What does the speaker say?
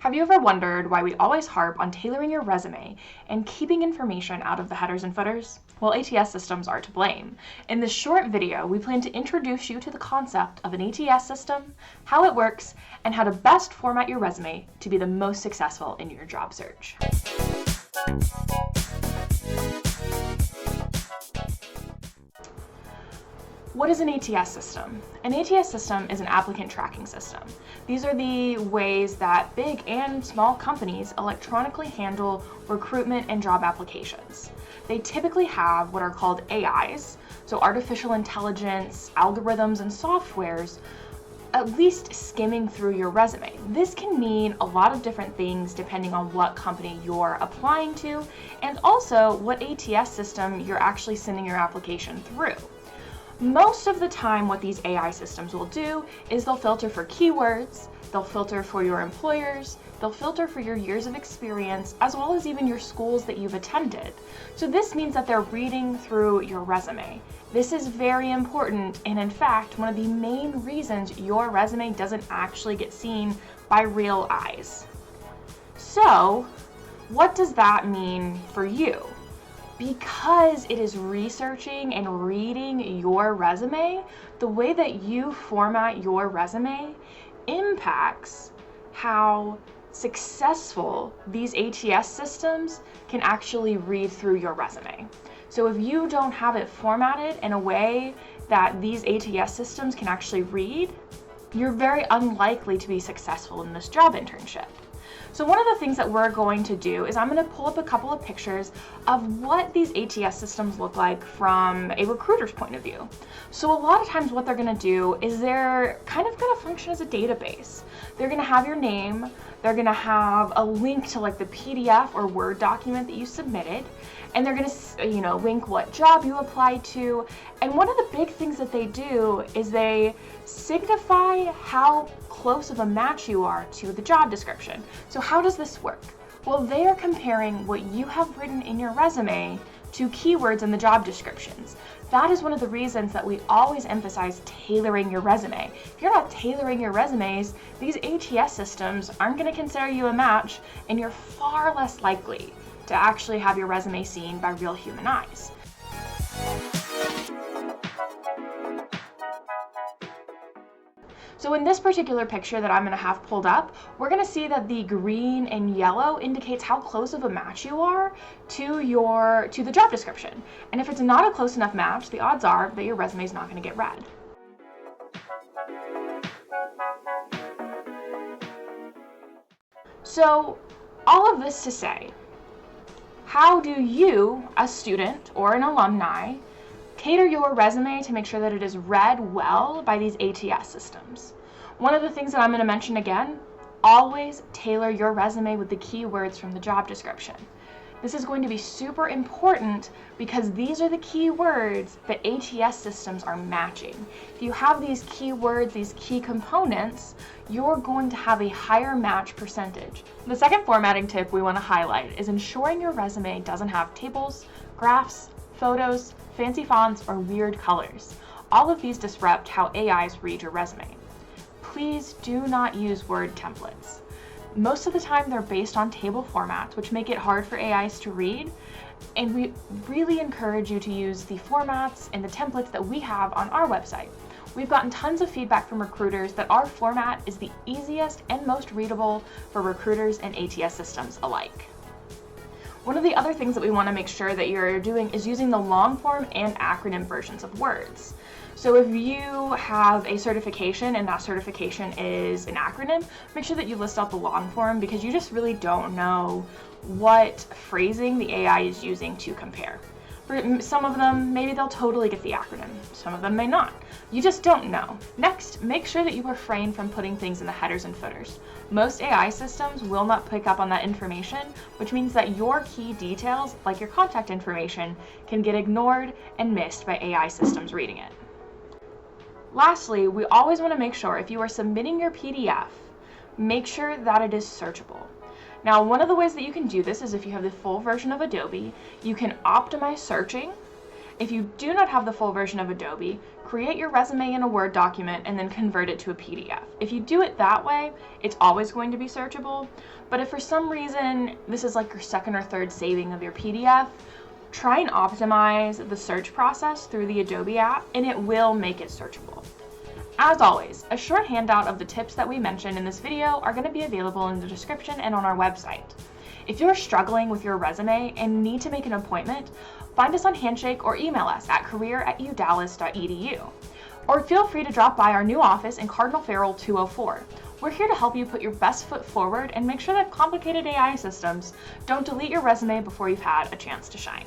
Have you ever wondered why we always harp on tailoring your resume and keeping information out of the headers and footers? Well, ATS systems are to blame. In this short video, we plan to introduce you to the concept of an ATS system, how it works, and how to best format your resume to be the most successful in your job search. What is an ATS system? An ATS system is an applicant tracking system. These are the ways that big and small companies electronically handle recruitment and job applications. They typically have what are called AIs, so artificial intelligence, algorithms, and softwares, at least skimming through your resume. This can mean a lot of different things depending on what company you're applying to and also what ATS system you're actually sending your application through. Most of the time, what these AI systems will do is they'll filter for keywords, they'll filter for your employers, they'll filter for your years of experience, as well as even your schools that you've attended. So this means that they're reading through your resume. This is very important, and in fact, one of the main reasons your resume doesn't actually get seen by real eyes. So, what does that mean for you? Because it is researching and reading your resume, the way that you format your resume impacts how successful these ATS systems can actually read through your resume. So if you don't have it formatted in a way that these ATS systems can actually read, you're very unlikely to be successful in this job internship. So one of the things that we're going to do is I'm going to pull up a couple of pictures of what these ATS systems look like from a recruiter's point of view. So a lot of times what they're going to do is they're kind of going to function as a database. They're going to have your name, they're going to have a link to like the PDF or Word document that you submitted, and they're going to, link what job you applied to. And one of the big things that they do is they signify how close of a match you are to the job description. So how does this work? Well, they are comparing what you have written in your resume to keywords in the job descriptions. That is one of the reasons that we always emphasize tailoring your resume. If you're not tailoring your resumes, these ATS systems aren't going to consider you a match, and you're far less likely to actually have your resume seen by real human eyes. So in this particular picture that I'm going to have pulled up, we're going to see that the green and yellow indicates how close of a match you are to the job description. And if it's not a close enough match, the odds are that your resume is not going to get read. So all of this to say, how do you, a student or an alumni, cater your resume to make sure that it is read well by these ATS systems? One of the things that I'm going to mention again, always tailor your resume with the keywords from the job description. This is going to be super important because these are the keywords that ATS systems are matching. If you have these keywords, these key components, you're going to have a higher match percentage. The second formatting tip we want to highlight is ensuring your resume doesn't have tables, graphs, photos, fancy fonts, or weird colors. All of these disrupt how AIs read your resume. Please do not use Word templates. Most of the time they're based on table formats, which make it hard for AIs to read, and we really encourage you to use the formats and the templates that we have on our website. We've gotten tons of feedback from recruiters that our format is the easiest and most readable for recruiters and ATS systems alike. One of the other things that we want to make sure that you're doing is using the long form and acronym versions of words. So if you have a certification and that certification is an acronym, make sure that you list out the long form because you just really don't know what phrasing the AI is using to compare. For some of them, maybe they'll totally get the acronym. Some of them may not. You just don't know. Next, make sure that you refrain from putting things in the headers and footers. Most AI systems will not pick up on that information, which means that your key details, like your contact information, can get ignored and missed by AI systems reading it. Lastly, we always want to make sure if you are submitting your PDF, make sure that it is searchable. Now, one of the ways that you can do this is if you have the full version of Adobe, you can optimize searching If you do not have the full version of Adobe, create your resume in a Word document and then convert it to a PDF. If you do it that way, it's always going to be searchable. But if for some reason this is like your second or third saving of your PDF, try and optimize the search process through the Adobe app and it will make it searchable. As always, a short handout of the tips that we mentioned in this video are going to be available in the description and on our website. If you're struggling with your resume and need to make an appointment, find us on Handshake or email us at career@udallas.edu. Or feel free to drop by our new office in Cardinal Farrell 204. We're here to help you put your best foot forward and make sure that complicated AI systems don't delete your resume before you've had a chance to shine.